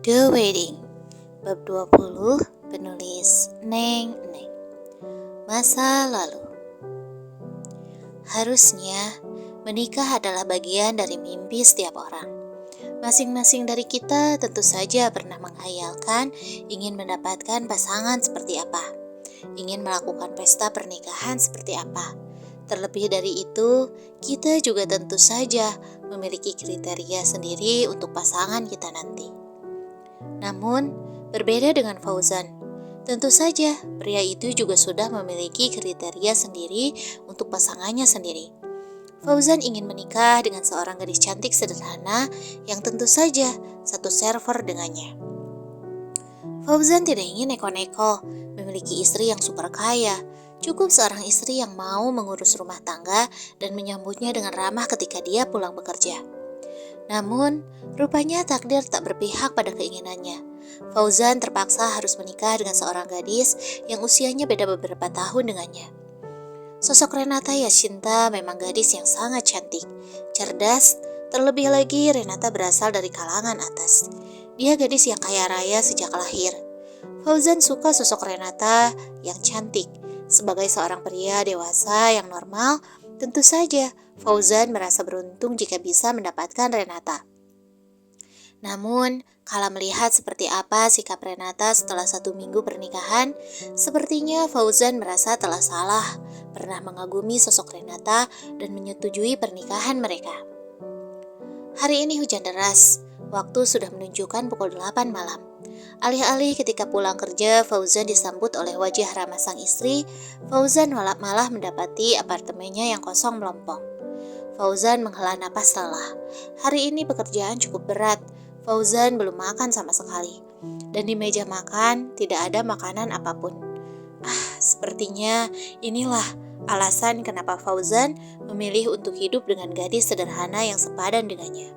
The Wedding Bab 20 Penulis Neng. Masa lalu. Harusnya menikah adalah bagian dari mimpi setiap orang. Masing-masing dari kita tentu saja pernah menghayalkan ingin mendapatkan pasangan seperti apa, ingin melakukan pesta pernikahan seperti apa. Terlebih dari itu, kita juga tentu saja memiliki kriteria sendiri untuk pasangan kita nanti. Namun, berbeda dengan Fauzan, tentu saja pria itu juga sudah memiliki kriteria sendiri untuk pasangannya sendiri. Fauzan ingin menikah dengan seorang gadis cantik sederhana yang tentu saja satu server dengannya. Fauzan tidak ingin neko-neko, memiliki istri yang super kaya. Cukup seorang istri yang mau mengurus rumah tangga dan menyambutnya dengan ramah ketika dia pulang bekerja. Namun, rupanya takdir tak berpihak pada keinginannya. Fauzan terpaksa harus menikah dengan seorang gadis yang usianya beda beberapa tahun dengannya. Sosok Renata Yashinta memang gadis yang sangat cantik, cerdas, terlebih lagi Renata berasal dari kalangan atas. Dia gadis yang kaya raya sejak lahir. Fauzan suka sosok Renata yang cantik. Sebagai seorang pria dewasa yang normal, tentu saja Fauzan merasa beruntung jika bisa mendapatkan Renata. Namun, kala melihat seperti apa sikap Renata setelah 1 minggu pernikahan, sepertinya Fauzan merasa telah salah pernah mengagumi sosok Renata dan menyetujui pernikahan mereka. Hari ini hujan deras, waktu sudah menunjukkan pukul 8 malam. Alih-alih ketika pulang kerja Fauzan disambut oleh wajah ramah sang istri, Fauzan malah mendapati apartemennya yang kosong melompong. Fauzan menghela napas lelah. Hari ini pekerjaan cukup berat. Fauzan belum makan sama sekali. Dan di meja makan tidak ada makanan apapun. Sepertinya inilah alasan kenapa Fauzan memilih untuk hidup dengan gadis sederhana yang sepadan dengannya.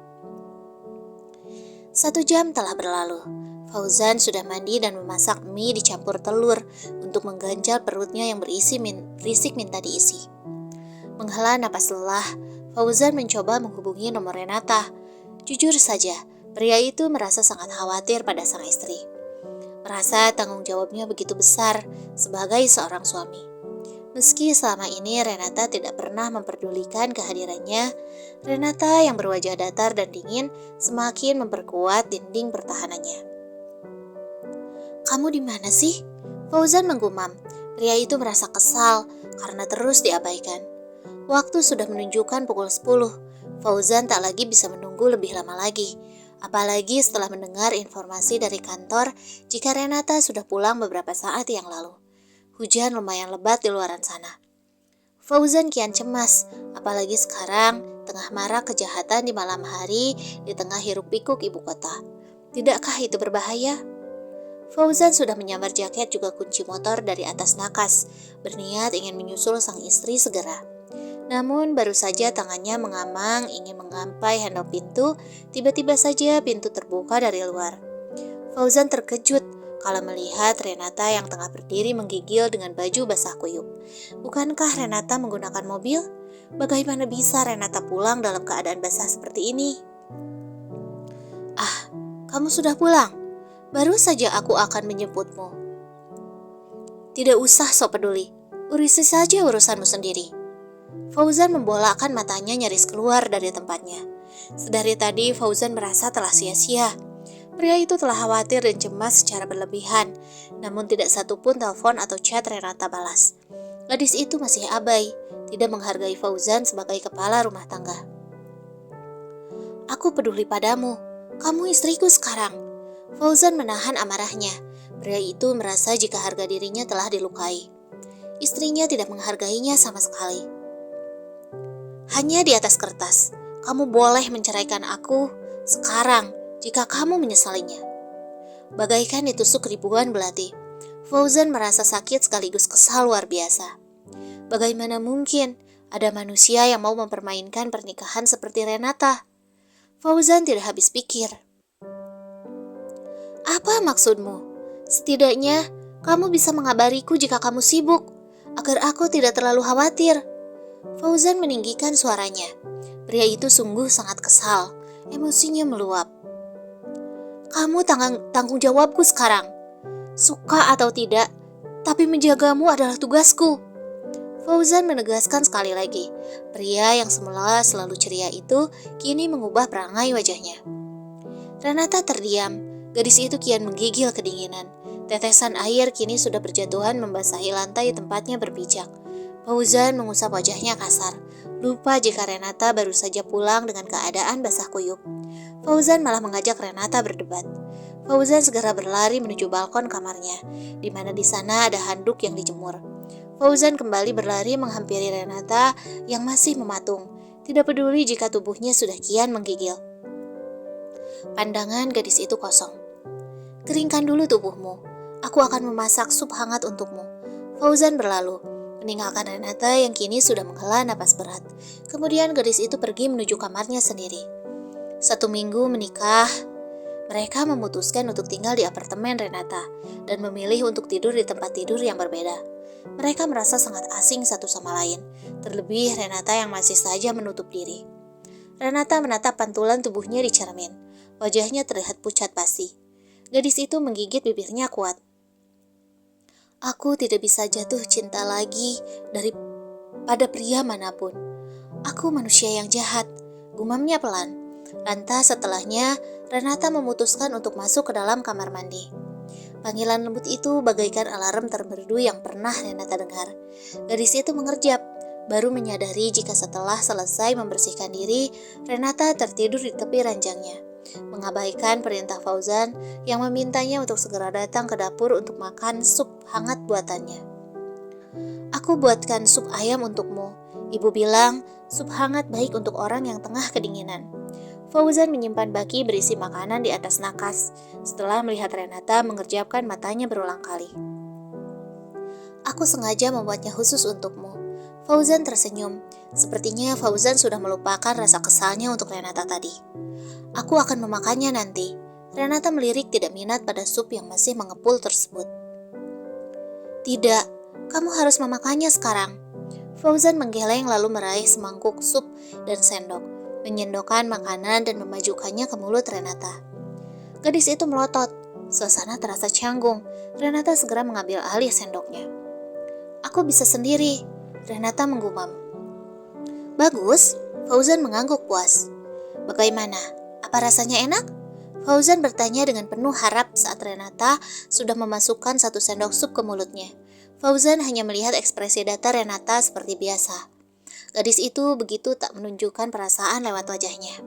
1 jam telah berlalu. Fauzan sudah mandi dan memasak mie dicampur telur untuk mengganjal perutnya yang berisik minta diisi. Menghela napas lelah, Fauzan mencoba menghubungi nomor Renata. Jujur saja, pria itu merasa sangat khawatir pada sang istri. Merasa tanggung jawabnya begitu besar sebagai seorang suami. Meski selama ini Renata tidak pernah memperdulikan kehadirannya, Renata yang berwajah datar dan dingin semakin memperkuat dinding pertahanannya. "Kamu di mana sih?" Fauzan menggumam. Pria itu merasa kesal karena terus diabaikan. Waktu sudah menunjukkan pukul 10. Fauzan tak lagi bisa menunggu lebih lama lagi. Apalagi setelah mendengar informasi dari kantor jika Renata sudah pulang beberapa saat yang lalu. Hujan lumayan lebat di luaran sana. Fauzan kian cemas, apalagi sekarang tengah marak kejahatan di malam hari di tengah hiruk-pikuk ibu kota. Tidakkah itu berbahaya? Fauzan sudah menyambar jaket juga kunci motor dari atas nakas, berniat ingin menyusul sang istri segera. Namun baru saja tangannya mengamang ingin menggampai handle pintu, tiba-tiba saja pintu terbuka dari luar. Fauzan terkejut kalau melihat Renata yang tengah berdiri menggigil dengan baju basah kuyup. Bukankah Renata menggunakan mobil? Bagaimana bisa Renata pulang dalam keadaan basah seperti ini? "Kamu sudah pulang? Baru saja aku akan menjemputmu." "Tidak usah sok peduli, urisi saja urusanmu sendiri." Fauzan membolakkan matanya nyaris keluar dari tempatnya. Sedari tadi Fauzan merasa telah sia-sia. Pria itu telah khawatir dan cemas secara berlebihan, namun tidak satupun telepon atau chat Renata balas. Gadis itu masih abai, tidak menghargai Fauzan sebagai kepala rumah tangga. "Aku peduli padamu, kamu istriku sekarang." Fauzan menahan amarahnya. Pria itu merasa jika harga dirinya telah dilukai. Istrinya tidak menghargainya sama sekali. "Hanya di atas kertas, kamu boleh menceraikan aku sekarang jika kamu menyesalinya." Bagaikan ditusuk ribuan belati, Fauzan merasa sakit sekaligus kesal luar biasa. Bagaimana mungkin ada manusia yang mau mempermainkan pernikahan seperti Renata? Fauzan tidak habis pikir. "Apa maksudmu? Setidaknya kamu bisa mengabariku jika kamu sibuk, agar aku tidak terlalu khawatir." Fauzan meninggikan suaranya. Pria itu sungguh sangat kesal, emosinya meluap. Kamu tanggung jawabku sekarang. Suka atau tidak, tapi menjagamu adalah tugasku. Fauzan menegaskan sekali lagi. Pria yang semula selalu ceria itu kini mengubah perangai wajahnya. Renata terdiam. Gadis itu kian menggigil kedinginan. Tetesan air kini sudah berjatuhan membasahi lantai tempatnya berpijak. Fauzan mengusap wajahnya kasar. Lupa jika Renata baru saja pulang dengan keadaan basah kuyup. Fauzan malah mengajak Renata berdebat. Fauzan segera berlari menuju balkon kamarnya, di mana di sana ada handuk yang dijemur. Fauzan kembali berlari menghampiri Renata yang masih mematung, tidak peduli jika tubuhnya sudah kian menggigil. Pandangan gadis itu kosong. Keringkan dulu tubuhmu, aku akan memasak sup hangat untukmu. Fauzan berlalu, meninggalkan Renata yang kini sudah menghela napas berat. Kemudian gadis itu pergi menuju kamarnya sendiri. 1 minggu menikah, mereka memutuskan untuk tinggal di apartemen Renata dan memilih untuk tidur di tempat tidur yang berbeda. Mereka merasa sangat asing satu sama lain, terlebih Renata yang masih saja menutup diri. Renata menatap pantulan tubuhnya di cermin. Wajahnya terlihat pucat pasi. Gadis itu menggigit bibirnya kuat. Aku tidak bisa jatuh cinta lagi pada pria manapun. Aku manusia yang jahat, gumamnya pelan. Lantas setelahnya, Renata memutuskan untuk masuk ke dalam kamar mandi. Panggilan lembut itu bagaikan alarm termerdu yang pernah Renata dengar. Gadis itu mengerjap, baru menyadari jika setelah selesai membersihkan diri, Renata tertidur di tepi ranjangnya, mengabaikan perintah Fauzan yang memintanya untuk segera datang ke dapur untuk makan sup hangat buatannya. Aku buatkan sup ayam untukmu. Ibu bilang, sup hangat baik untuk orang yang tengah kedinginan. Fauzan menyimpan baki berisi makanan di atas nakas setelah melihat Renata mengerjapkan matanya berulang kali. Aku sengaja membuatnya khusus untukmu. Fauzan tersenyum. Sepertinya Fauzan sudah melupakan rasa kesalnya untuk Renata tadi. Aku akan memakannya nanti. Renata melirik tidak minat pada sup yang masih mengepul tersebut. Tidak, kamu harus memakannya sekarang. Fauzan menggeleng lalu meraih semangkuk sup dan sendok, menyendokkan makanan dan memajukannya ke mulut Renata. Gadis itu melotot. Suasana terasa canggung. Renata segera mengambil alih sendoknya. Aku bisa sendiri, Renata menggumam. Bagus, Fauzan mengangguk puas. Bagaimana? Apa rasanya enak? Fauzan bertanya dengan penuh harap saat Renata sudah memasukkan 1 sendok sup ke mulutnya. Fauzan hanya melihat ekspresi datar Renata seperti biasa. Gadis itu begitu tak menunjukkan perasaan lewat wajahnya.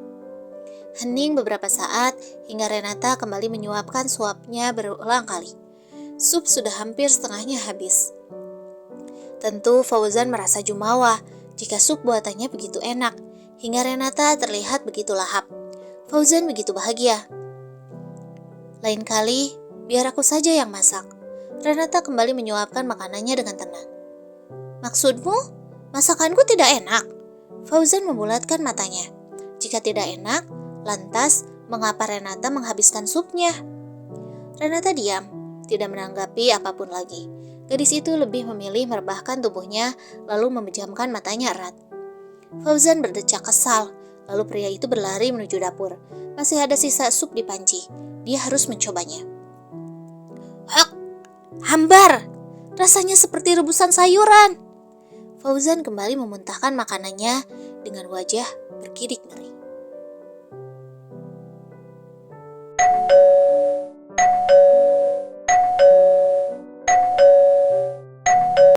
Hening beberapa saat hingga Renata kembali menyuapkan suapnya berulang kali. Sup sudah hampir setengahnya habis. Tentu Fauzan merasa jumawa jika sup buatannya begitu enak, hingga Renata terlihat begitu lahap. Fauzan begitu bahagia. Lain kali, biar aku saja yang masak. Renata kembali menyuapkan makanannya dengan tenang. Maksudmu, masakanku tidak enak? Fauzan membulatkan matanya. Jika tidak enak, lantas mengapa Renata menghabiskan supnya? Renata diam, tidak menanggapi apapun lagi. Gadis itu lebih memilih merebahkan tubuhnya, lalu memejamkan matanya erat. Fauzan berdecak kesal, lalu pria itu berlari menuju dapur. Masih ada sisa sup di panci. Dia harus mencobanya. Hak! Hambar! Rasanya seperti rebusan sayuran. Fauzan kembali memuntahkan makanannya dengan wajah berkidik ngeri.